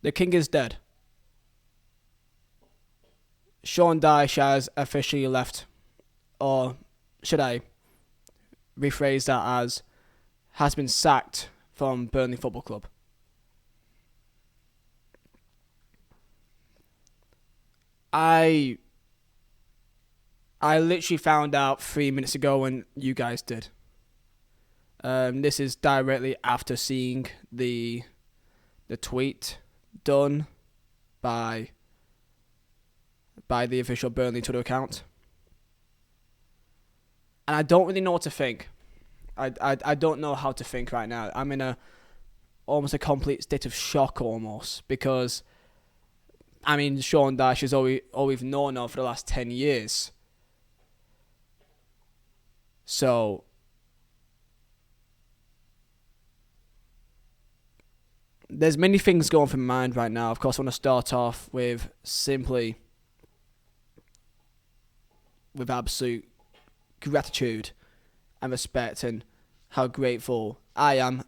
The king is dead. Sean Dyche has officially left, or should I rephrase that as has been sacked from Burnley Football Club. I literally found out 3 minutes ago when you guys did. This is directly after seeing the tweet done by the official Burnley Twitter account. And I don't really know what to think. I don't know how to think right now. I'm in almost a complete state of shock almost, because I mean Sean Dyche is all we've known of for the last 10 years. So there's many things going through my mind right now. Of course, I want to start off with simply with absolute gratitude and respect, and how grateful I am,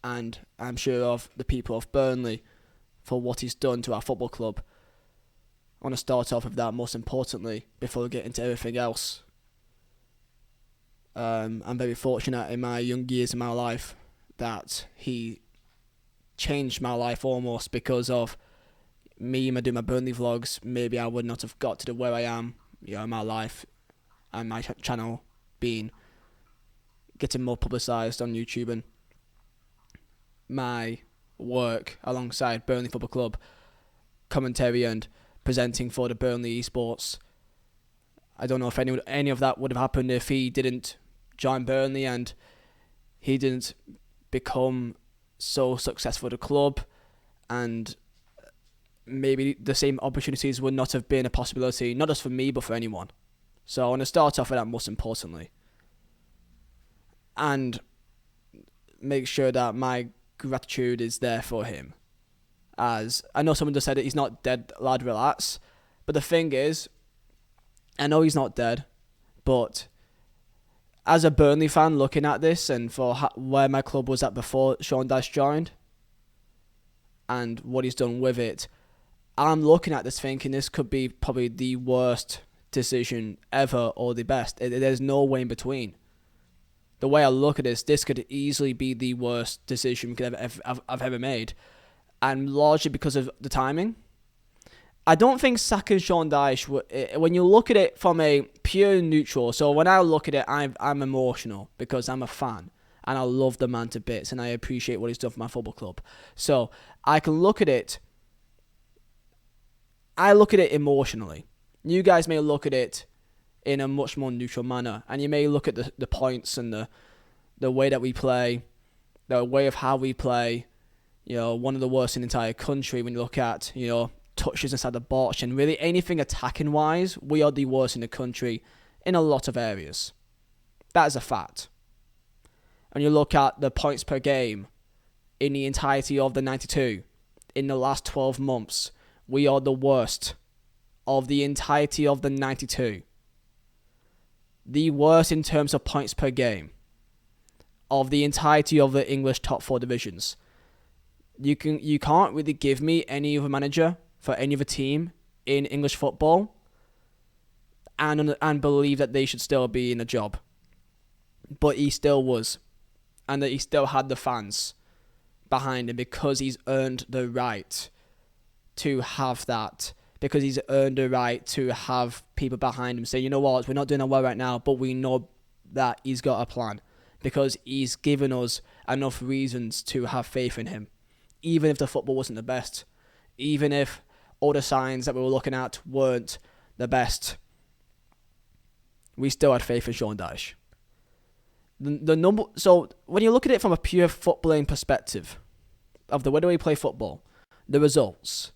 and I'm sure of the people of Burnley, for what he's done to our football club. I want to start off with that most importantly before we get into everything else. I'm very fortunate in my young years in my life that he changed my life almost because of me doing my Burnley vlogs. Maybe I would not have got to where I am, in my life, and my channel getting more publicised on YouTube, and my work alongside Burnley Football Club, commentary and presenting for the Burnley esports. I don't know if any of that would have happened if he didn't join Burnley and he didn't become so successful at the club, and maybe the same opportunities would not have been a possibility, not just for me but for anyone. So I want to start off with that most importantly, and make sure that my gratitude is there for him. As I know someone just said that he's not dead, lad, relax. But the thing is, I know he's not dead, but as a Burnley fan looking at this, and for where my club was at before Sean Dyche joined, and what he's done with it, I'm looking at this thinking this could be probably the worst decision ever or the best. There's no way in between. The way I look at this could easily be the worst decision I've ever made. And largely because of the timing. I don't think sacking Sean Dyche, when you look at it from a pure neutral, so when I look at it, I'm emotional because I'm a fan and I love the man to bits and I appreciate what he's done for my football club. So I can look at it, I look at it emotionally. You guys may look at it in a much more neutral manner, and you may look at the points and the way that we play, the way of how we play, one of the worst in the entire country when you look at, touches inside the box, and really anything attacking wise, we are the worst in the country in a lot of areas. That is a fact. And you look at the points per game in the entirety of the 92, in the last 12 months, we are the worst of the entirety of the 92. The worst in terms of points per game of the entirety of the English top 4 divisions. You can't really give me any other manager for any other team in English football and believe that they should still be in a job. But he still was, and that he still had the fans behind him because he's earned the right to have that. Because he's earned the right to have people behind him say, you know what, we're not doing that well right now, but we know that he's got a plan. Because he's given us enough reasons to have faith in him. Even if the football wasn't the best. Even if all the signs that we were looking at weren't the best. We still had faith in Sean Dyche. So when you look at it from a pure footballing perspective, of the way that we play football, the results,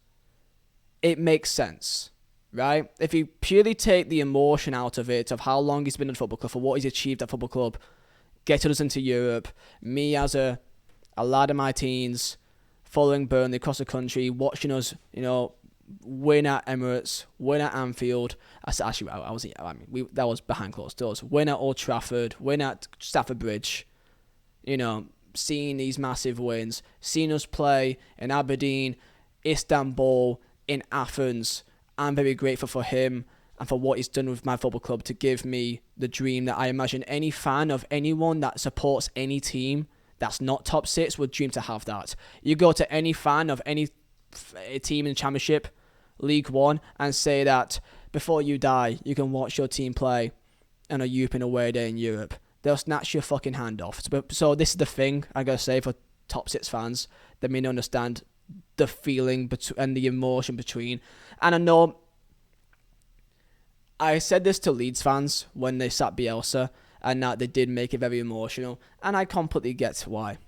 it makes sense, right? If you purely take the emotion out of it, of how long he's been in the football club, for what he's achieved at football club, getting us into Europe, me as a lad in my teens, following Burnley across the country, watching us, win at Emirates, win at Anfield. That was behind closed doors. Win at Old Trafford, win at Stafford Bridge. Seeing these massive wins, seeing us play in Aberdeen, Istanbul, in Athens. I'm very grateful for him and for what he's done with my football club to give me the dream that I imagine any fan of anyone that supports any team that's not top six would dream to have that. You go to any fan of any team in Championship, League One, and say that before you die, you can watch your team play on a European away day in Europe. They'll snatch your fucking hand off. So this is the thing I gotta say for top six fans that may not understand the feeling and the emotion between. And I know I said this to Leeds fans when they sat Bielsa, and that they did make it very emotional, and I completely get why.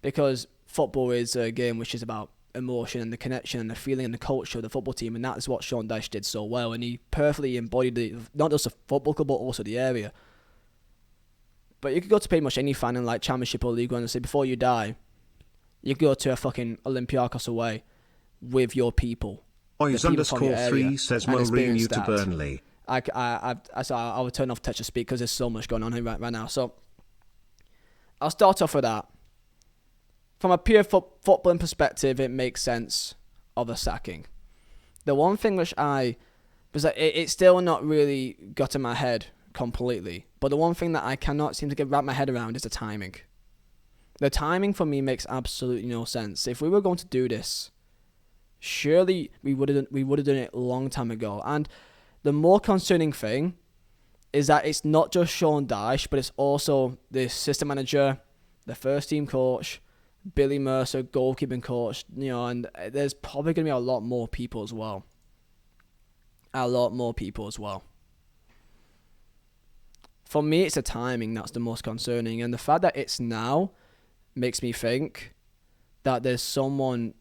Because football is a game which is about emotion and the connection and the feeling and the culture of the football team, and that is what Sean Dyche did so well, and he perfectly embodied not just the football club but also the area. But you could go to pretty much any fan in like Championship or League One and say before you die, you go to a fucking Olympiacos away with your people. Boys _3 says Mourinho to Burnley. I would turn off touch to speak because there's so much going on here right now. So I'll start off with that. From a pure footballing perspective, it makes sense of a sacking. The one thing which it's still not really got in my head completely, but the one thing that I cannot seem to wrap my head around is the timing. The timing for me makes absolutely no sense. If we were going to do this, surely we would have done it a long time ago. And the more concerning thing is that it's not just Sean Dyche, but it's also the assistant manager, the first team coach, Billy Mercer, goalkeeping coach, and there's probably going to be a lot more people as well. For me, it's the timing that's the most concerning, and the fact that it's now makes me think that there's someone,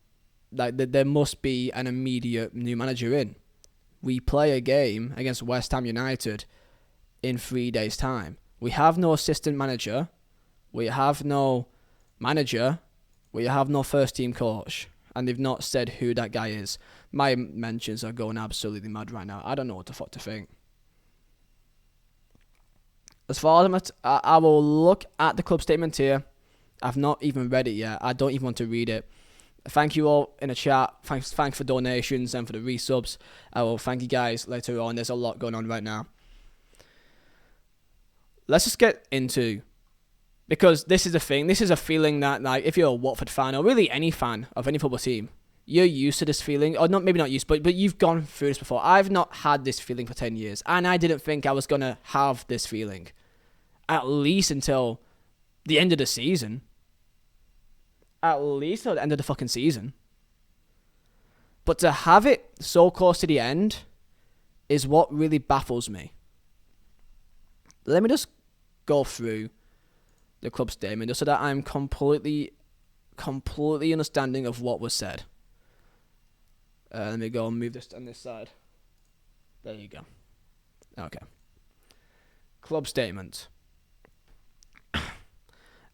like there must be an immediate new manager in. We play a game against West Ham United in 3 days' time. We have no assistant manager. We have no manager. We have no first team coach. And they've not said who that guy is. My mentions are going absolutely mad right now. I don't know what the fuck to think. As far as I will look at the club statement here. I've not even read it yet. I don't even want to read it. Thank you all in the chat. Thanks for donations and for the resubs. I will thank you guys later on. There's a lot going on right now. Let's just get into, because this is a thing. This is a feeling that, like, if you're a Watford fan or really any fan of any football team, you're used to this feeling, or not, maybe not used, but you've gone through this before. I've not had this feeling for 10 years, and I didn't think I was gonna have this feeling, at least until the end of the season. At least till the end of the fucking season. But to have it so close to the end is what really baffles me. Let me just go through the club statement just so that I'm completely understanding of what was said. Let me go and move this on this side. There you go. Okay. Club statement.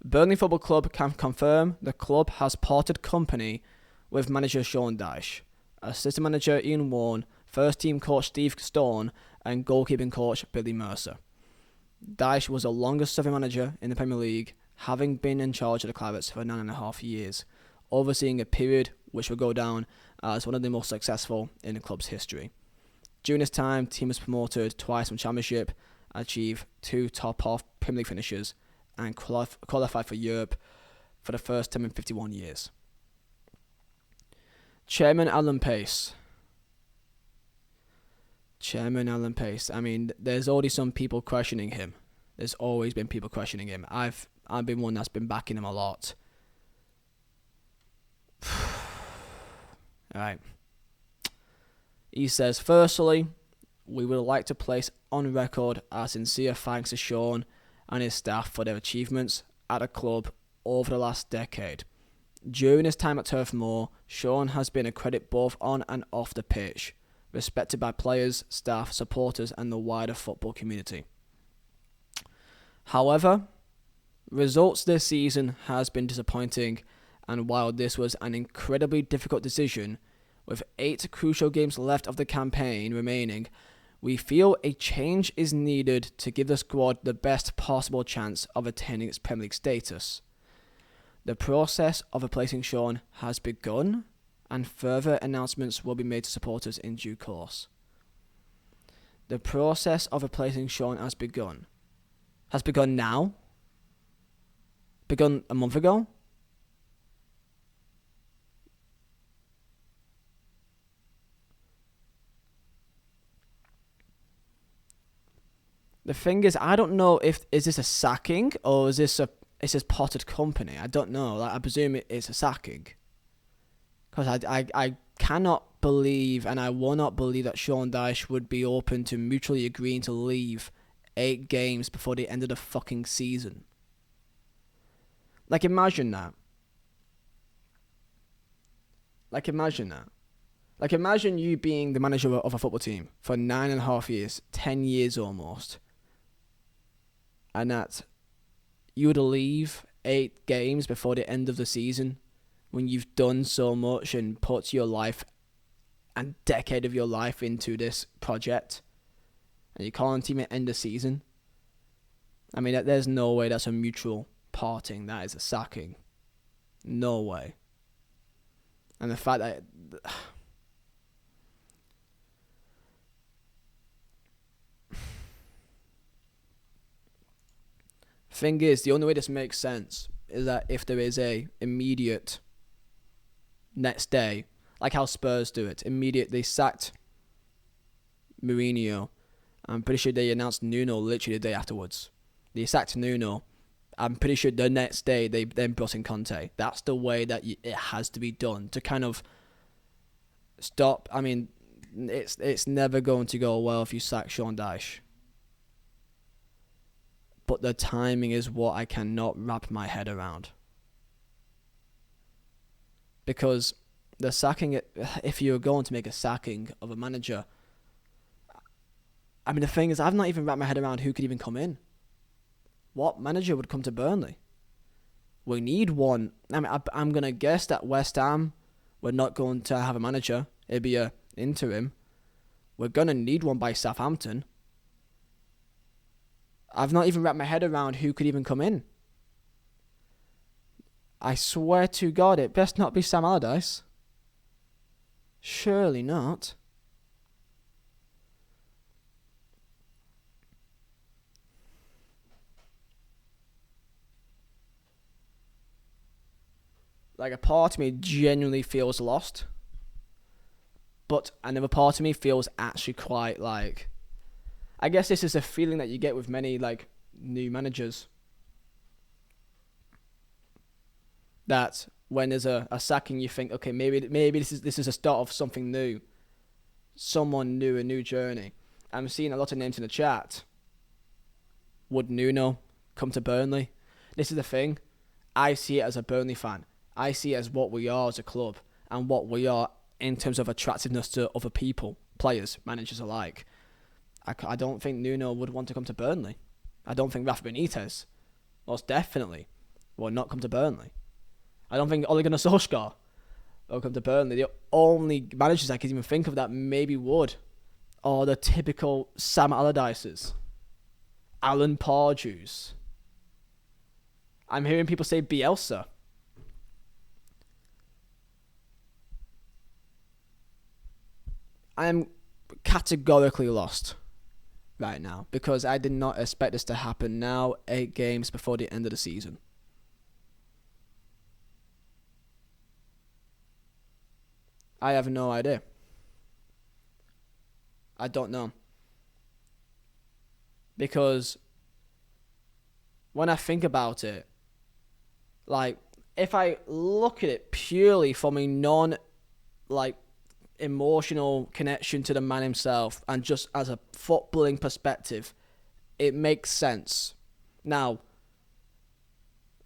Burnley Football Club can confirm the club has parted company with manager Sean Dyche, assistant manager Ian Warne, first team coach Steve Stone, and goalkeeping coach Billy Mercer. Dyche was the longest serving manager in the Premier League, having been in charge of the Clarets for 9.5 years, overseeing a period which will go down as one of the most successful in the club's history. During this time, the team was promoted twice from Championship, achieved 2 top-half Premier League finishes, and qualified for Europe for the first time in 51 years. Chairman Alan Pace. I mean, there's already some people questioning him. There's always been people questioning him. I've been one that's been backing him a lot. Alright. He says, firstly, we would like to place on record our sincere thanks to Sean and his staff for their achievements at the club over the last decade. During his time at Turf Moor, Sean has been a credit both on and off the pitch, respected by players, staff, supporters and the wider football community. However, results this season has been disappointing, and while this was an incredibly difficult decision, with 8 crucial games left of the campaign remaining, we feel a change is needed to give the squad the best possible chance of attaining its Premier League status. The process of replacing Sean has begun, and further announcements will be made to supporters in due course. The process of replacing Sean has begun. Has begun now? Begun a month ago? The thing is, I don't know is this a sacking or is this potted company. I don't know. I presume it's a sacking. Because I cannot believe and I will not believe that Sean Dyche would be open to mutually agreeing to leave 8 games before the end of the fucking season. Imagine that. Imagine you being the manager of a football team for 9.5 years, 10 years almost. And that you would leave 8 games before the end of the season when you've done so much and put your life and decade of your life into this project, and you can't even end the season. I mean, there's no way that's a mutual parting. That is a sacking. No way. And the fact that thing is, the only way this makes sense is that if there is a immediate next day, like how Spurs do it, they sacked Mourinho. I'm pretty sure they announced Nuno literally the day afterwards. They sacked Nuno. I'm pretty sure the next day they then brought in Conte. That's the way that it has to be done to kind of stop. I mean, it's never going to go well if you sack Sean Dyche. But the timing is what I cannot wrap my head around. Because the sacking, if you're going to make a sacking of a manager, I mean, the thing is, I've not even wrapped my head around who could even come in. What manager would come to Burnley? We need one. I mean, I'm going to guess that West Ham, we're not going to have a manager. It'd be an interim. We're going to need one by Southampton. I've not even wrapped my head around who could even come in. I swear to God, it best not be Sam Allardyce. Surely not. A part of me genuinely feels lost. But another part of me feels actually quite I guess this is a feeling that you get with many new managers. That when there's a sacking, you think, okay, maybe this is a start of something new, someone new, a new journey. I'm seeing a lot of names in the chat. Would Nuno come to Burnley? This is the thing. I see it as a Burnley fan. I see it as what we are as a club and what we are in terms of attractiveness to other people, players, managers alike. I don't think Nuno would want to come to Burnley. I don't think Rafa Benitez, most definitely, will not come to Burnley. I don't think Ole Gunnar Solskjaer will come to Burnley. The only managers I can even think of that maybe would are the typical Sam Allardyces, Alan Pardew's. I'm hearing people say Bielsa. I am categorically lost right now because I did not expect this to happen now, 8 games before the end of the season. I have no idea. I don't know. Because when I think about it, if I look at it purely from a emotional connection to the man himself and just as a footballing perspective, it makes sense. Now,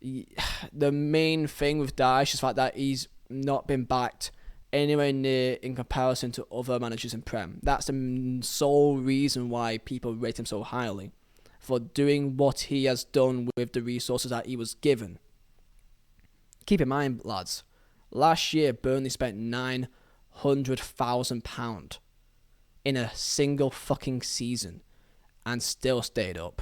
the main thing with Dyche is the fact that he's not been backed anywhere near in comparison to other managers in Prem. That's the sole reason why people rate him so highly, for doing what he has done with the resources that he was given. Keep in mind, lads, last year Burnley spent £900,000 in a single fucking season and still stayed up.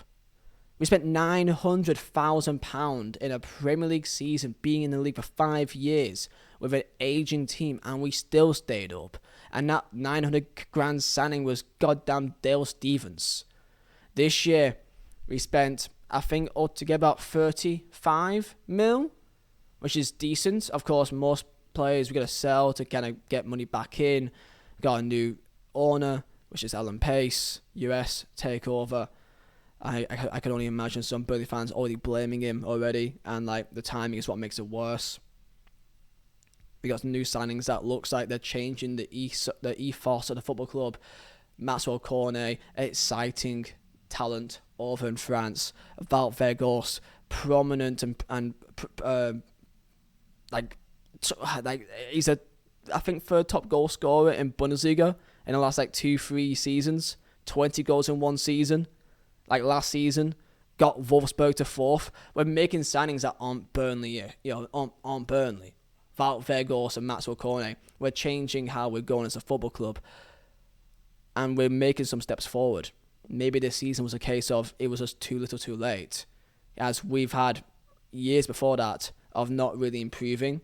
We spent £900,000 in a Premier League season, being in the league for 5 years with an aging team, and we still stayed up. And that 900 grand signing was goddamn Dale Stephens. This year, we spent, I think, altogether about 35 mil, which is decent. Of course, most players we're going to sell to kind of get money back in. We got a new owner, which is Alan Pace, US takeover. I can only imagine some Burnley fans already blaming him already, and like the timing is what makes it worse. We got some new signings that looks like they're changing the ethos of the football club. Maxwell Cornet, exciting talent over in France. Vizeh, prominent and he's a, I think, third top goal scorer in Bundesliga in the last 2-3 seasons. 20 goals in one season. Like last season, got Wolfsburg to 4th. We're making signings that aren't Burnley, aren't Burnley. Vizeh and Maxwell Cornet. We're changing how we're going as a football club, and we're making some steps forward. Maybe this season was a case of it was just too little too late, as we've had years before that of not really improving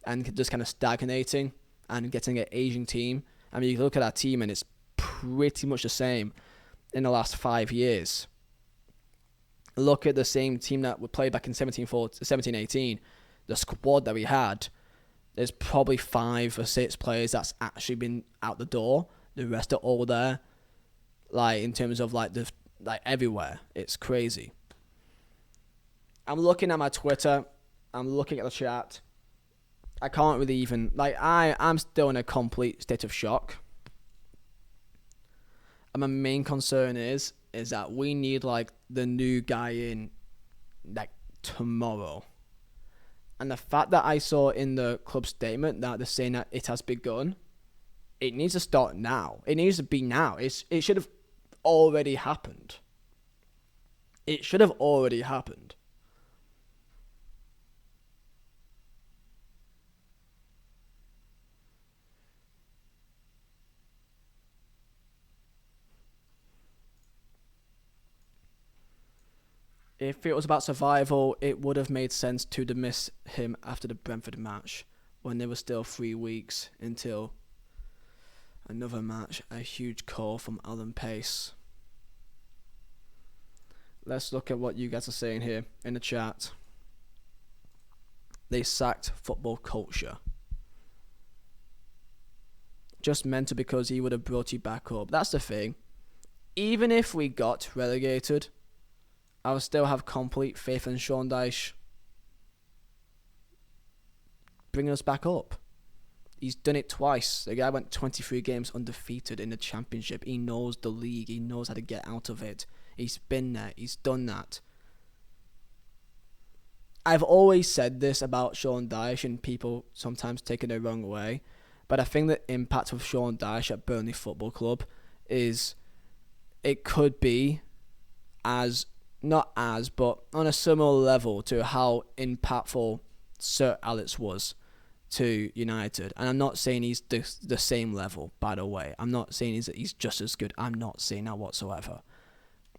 and just kind of stagnating and getting an aging team. I mean, you look at our team and it's pretty much the same in the last 5 years. Look at the same team that we played back in 17-18. The squad that we had, there's probably 5 or 6 players that's actually been out the door. The rest are all there. In terms of everywhere. It's crazy. I'm looking at my Twitter. I'm looking at the chat. I can't really even... I'm still in a complete state of shock. And my main concern is that we need, the new guy in, tomorrow. And the fact that I saw in the club statement that they're saying that it has begun, it needs to start now. It needs to be now. It should have already happened. It should have already happened. If it was about survival, it would have made sense to dismiss him after the Brentford match, when there were still 3 weeks until another match. A huge call from Alan Pace. Let's look at what you guys are saying here in the chat. They sacked football culture. Just mental because he would have brought you back up. That's the thing. Even if we got relegated, I would still have complete faith in Sean Dyche bringing us back up. He's done it twice. The guy went 23 games undefeated in the Championship. He knows the league. He knows how to get out of it. He's been there. He's done that. I've always said this about Sean Dyche, and people sometimes take it the wrong way, but I think the impact of Sean Dyche at Burnley Football Club is, it could be but on a similar level to how impactful Sir Alex was to United. And I'm not saying he's the same level, by the way. I'm not saying he's just as good. I'm not saying that whatsoever.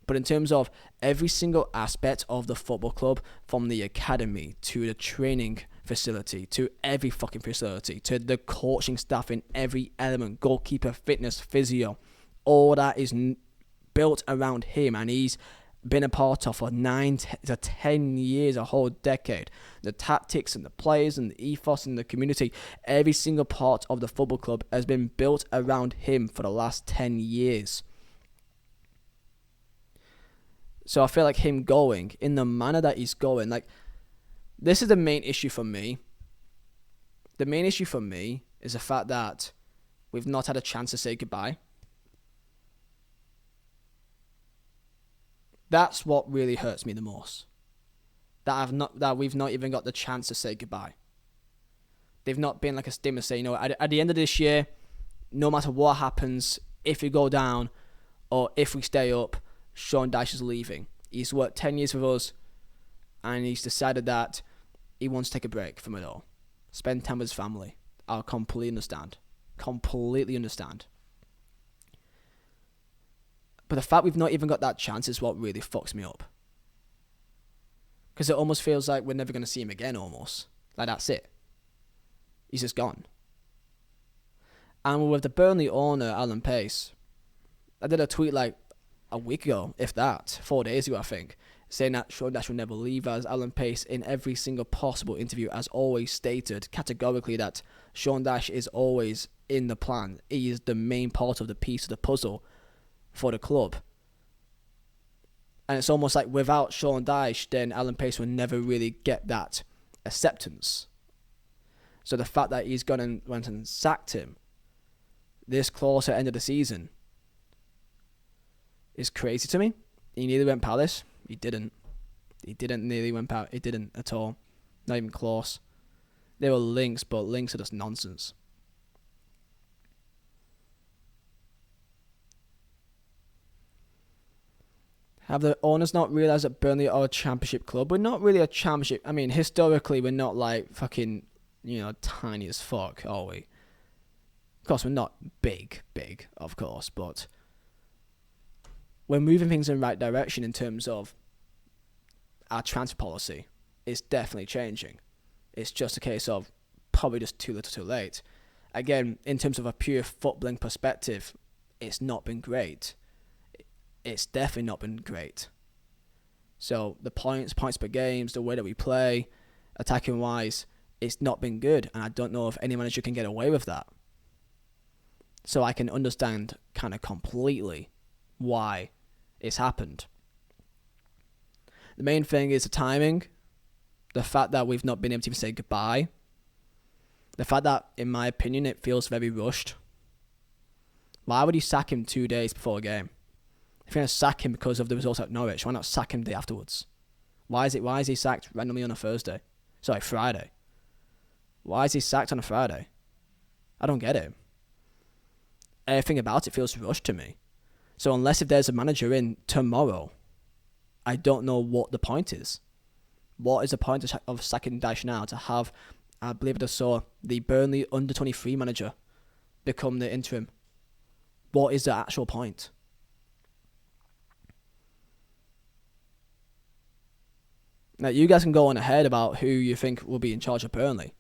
But in terms of every single aspect of the football club, from the academy to the training facility to every fucking facility to the coaching staff in every element, goalkeeper, fitness, physio, all that is built around him, and he's been a part of for 9 to 10 years, a whole decade. The tactics and the players and the ethos and the community, every single part of the football club has been built around him for the last 10 years. So I feel like him going in the manner that he's going, this is the main issue for me. The main issue for me is the fact that we've not had a chance to say goodbye. That's what really hurts me the most. That we've not even got the chance to say goodbye. They've not been like a stigma saying, at the end of this year, no matter what happens, if we go down or if we stay up, Sean Dyche is leaving. He's worked 10 years with us, and he's decided that he wants to take a break from it all. Spend time with his family. I'll completely understand. Completely understand. But the fact we've not even got that chance is what really fucks me up. Because it almost feels like we're never going to see him again, almost. Like, that's it. He's just gone. And with the Burnley owner, Alan Pace, I did a tweet like a week ago, if that, 4 days ago, I think, saying that Sean Dyche will never leave, as Alan Pace, in every single possible interview, has always stated categorically that Sean Dyche is always in the plan. He is the main part of the piece of the puzzle for the club. And it's almost like without Sean Dyche, then Alan Pace will never really get that acceptance. So the fact that he's gone and went and sacked him this close at end of the season is crazy to me. He nearly went Palace. He didn't. He didn't nearly went Palace. He didn't at all. Not even close. There were links, but links are just nonsense. Have the owners not realised that Burnley are a championship club? We're not really a championship. I mean, historically, we're not like fucking, tiny as fuck, are we? Of course, we're not big, of course, but we're moving things in the right direction in terms of our transfer policy. It's definitely changing. It's just a case of probably just too little too late. Again, in terms of a pure footballing perspective, it's not been great. It's definitely not been great. So the points per games, the way that we play, attacking wise, it's not been good. And I don't know if any manager can get away with that. So I can understand kind of completely why it's happened. The main thing is the timing. The fact that we've not been able to even say goodbye. The fact that, in my opinion, it feels very rushed. Why would you sack him 2 days before a game? If you're going to sack him because of the results at Norwich, why not sack him the day afterwards? Why is he sacked randomly on a Friday? Why is he sacked on a Friday? I don't get it. Everything about it feels rushed to me. So unless if there's a manager in tomorrow, I don't know what the point is. What is the point of sacking Dyche now to have, I believe I saw, the Burnley under-23 manager become the interim? What is the actual point? Now, you guys can go on ahead about who you think will be in charge of Burnley.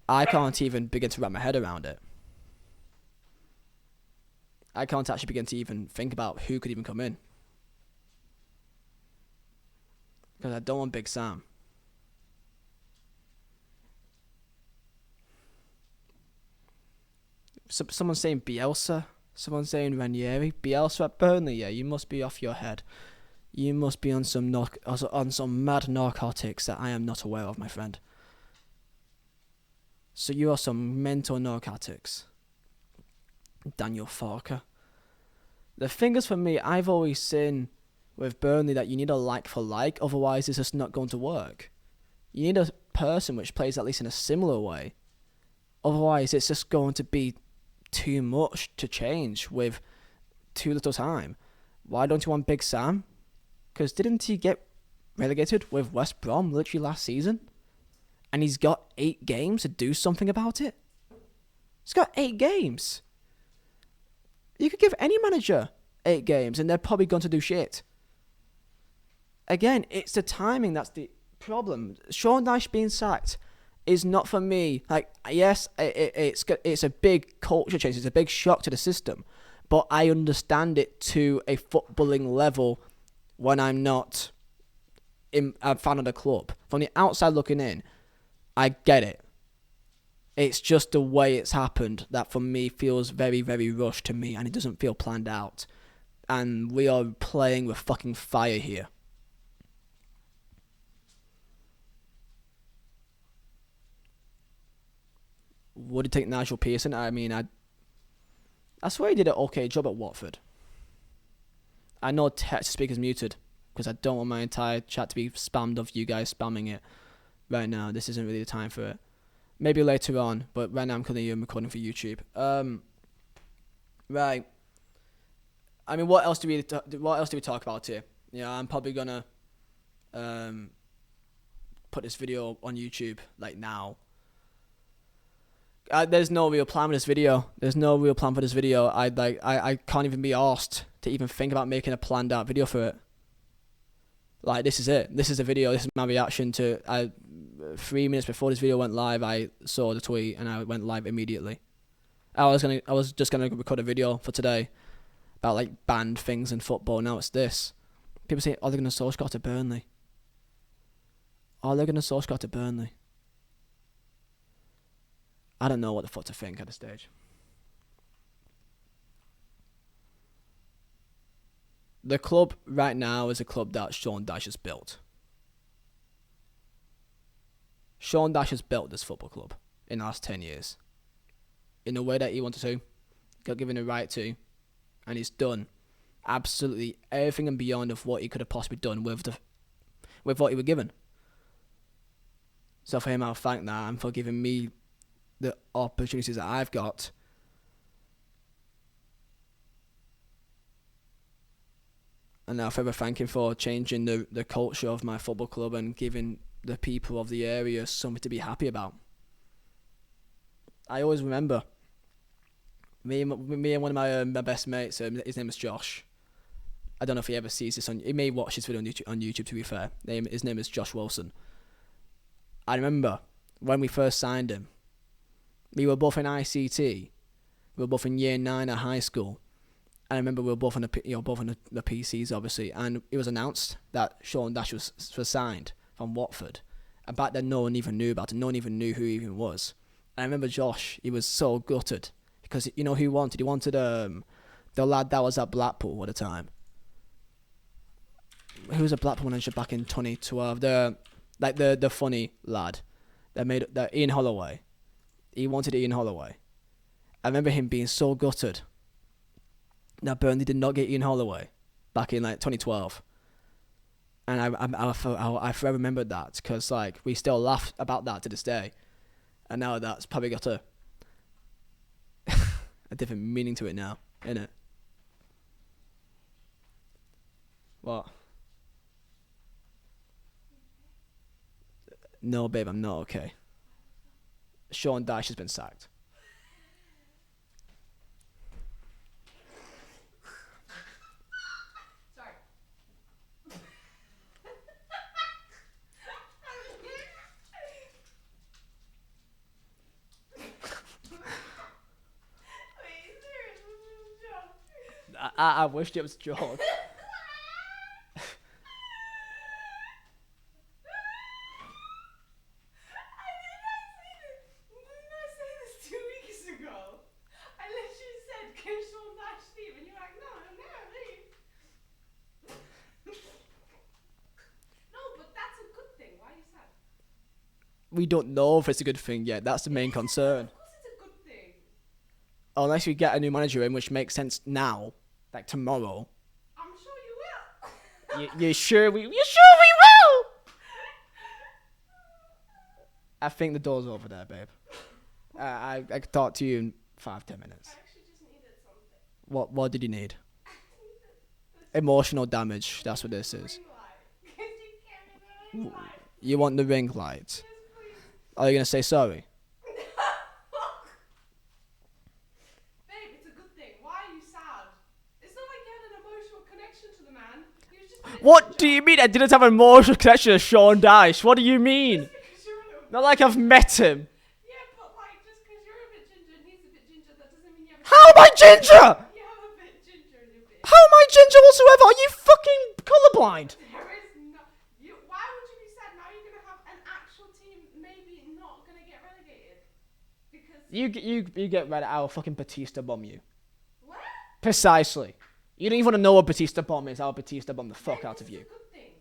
I can't even begin to wrap my head around it. I can't actually begin to even think about who could even come in. Because I don't want Big Sam. Someone's saying Bielsa. Someone's saying Ranieri. Bielsa at Burnley, yeah, you must be off your head. You must be on some mad narcotics that I am not aware of, my friend. So you are some mental narcotics. Daniel Farker. The thing is, for me, I've always seen with Burnley that you need a like for like, otherwise it's just not going to work. You need a person which plays at least in a similar way. Otherwise it's just going to be too much to change with too little time. Why don't you want Big Sam? Because didn't he get relegated with West Brom literally last season? And he's got 8 games to do something about it? He's got 8 games. You could give any manager 8 games and they're probably going to do shit. Again, it's the timing that's the problem. Sean Dyche being sacked is not, for me, like, yes, it's a big culture change. It's a big shock to the system. But I understand it to a footballing level when I'm not a fan of the club. From the outside looking in, I get it. It's just the way it's happened that for me feels very, very rushed to me, and it doesn't feel planned out. And we are playing with fucking fire here. Would you take Nigel Pearson? I mean, I swear he did an okay job at Watford. I know text speaker's muted because I don't want my entire chat to be spammed of you guys spamming it right now. This isn't really the time for it. Maybe later on, but right now I'm currently recording for YouTube. Right. I mean, what else do we talk about here? Yeah, I'm probably gonna put this video on YouTube like now. There's no real plan with this video. I can't even be asked to even think about making a planned out video for it. Like, this is it. This is the video. This is my reaction to. 3 minutes before this video went live, I saw the tweet and I went live immediately. I was just gonna record a video for today about like banned things in football. Now it's this. People say, "Are they gonna source Scott to Burnley? Are they gonna source Scott to Burnley?" I don't know what the fuck to think at this stage. The club right now is a club that Sean Dyche has built. Sean Dyche has built this football club in the last 10 years. In the way that he wanted to, got given the right to, and he's done absolutely everything and beyond of what he could have possibly done with what he was given. So for him, I'll thank that, and for giving me the opportunities that I've got. And I'll forever thank him for changing the culture of my football club and giving the people of the area something to be happy about. I always remember me and one of my best mates. His name is Josh. I don't know if he ever sees this he may watch this video on YouTube. To be fair, his name is Josh Wilson. I remember when we first signed him. We were both in ICT. We were both in year 9 at high school. I remember we were both on the PCs, obviously, and it was announced that Sean Dyche was signed from Watford. And back then, no one even knew about it. No one even knew who he even was. And I remember Josh, he was so gutted because you know who he wanted? He wanted the lad that was at Blackpool at the time. Who was a Blackpool manager back in 2012? The funny lad that made Ian Holloway. He wanted Ian Holloway. I remember him being so gutted that Burnley did not get Ian Holloway back in like 2012. And I forever remembered that because like we still laugh about that to this day, and now that's probably got a different meaning to it now, innit? What? No, babe, I'm not okay. Sean Dyche has been sacked. I wished it was a joke. I did not say this 2 weeks ago. I literally said, "Can Sean Dyche leave?" And you're like, "No, I'll never leave." No, but that's a good thing. Why are you sad? We don't know if it's a good thing yet. That's the main concern. Of course it's a good thing. Unless we get a new manager in, which makes sense now, like tomorrow. I'm sure you will. You sure we will? I think the door's over there, babe. I could talk to you in 5-10 minutes. I actually just needed something. What did you need? Emotional damage. That's what this is. Ring light. Can you give me the ring light? You want the ring light? Yes, please. Are you gonna say sorry? Babe, it's a good thing. Why are you sad? It's not like you had an emotional connection to the man. He was just a bit What do ginger. you mean? I didn't have an emotional connection to Sean Dyche. What do you mean? Just because you're a little Not like I've met him. Yeah, but like just because you're a bit ginger and he's a bit ginger, that doesn't mean you have a How am I ginger? You have a bit ginger in your bit. How am I ginger whatsoever? Are you fucking colourblind? There is no. Why would you be sad? Now you're gonna have an actual team, maybe not gonna get relegated because. You get rid of our fucking Batista bomb you. What? Precisely. You don't even want to know what Batista bomb is. I'll Batista bomb the fuck out of you. This is a good thing.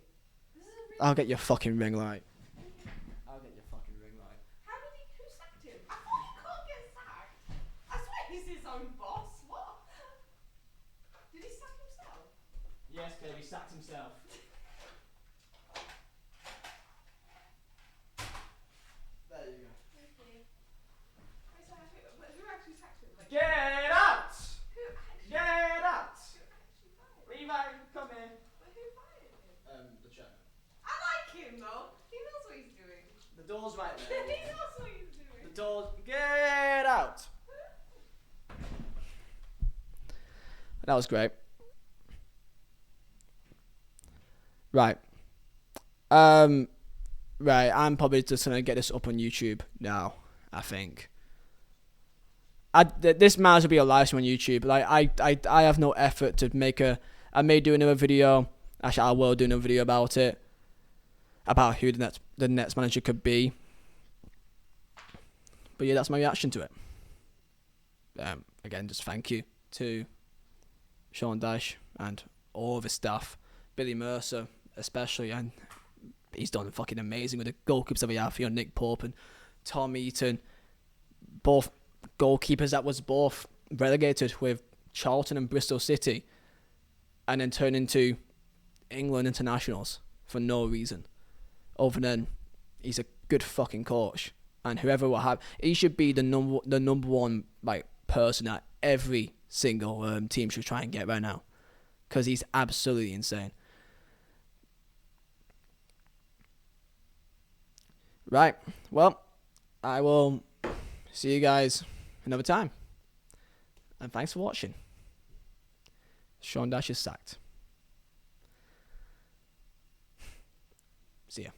This is a really. I'll get your fucking ring light. I'll get your fucking ring light. Who sacked him? I thought he can't get sacked. I swear he's his own boss. What? Did he sack himself? Yes, baby, sacked himself. There you go. Okay. But who actually sacked him? Like, Get out! who actually? Get out! Who actually fired him? Levi, come here. But who fired him? The chairman. I like him though. He knows what he's doing. The door's right He there. knows what he's doing. The door's. Get out! That was great. Right. Right, I'm probably just gonna get this up on YouTube now. I think. This might as well be a live stream on YouTube. Like I have no effort to make a. I may do another video. Actually, I will do another video about it. About who the Nets manager could be. But yeah, that's my reaction to it. Again, just thank you to Sean Dyche and all of his staff, Billy Mercer especially, and he's done fucking amazing with the goalkeepers that we have here, Nick Pope and Tom Eaton, both goalkeepers that was both relegated with Charlton and Bristol City, and then turned into England internationals for no reason, other than he's a good fucking coach, and whoever will have, he should be the number one like person that every single team should try and get right now, because he's absolutely insane. Right, well, I will see you guys another time, and thanks for watching. Sean Dyche is sacked. See ya.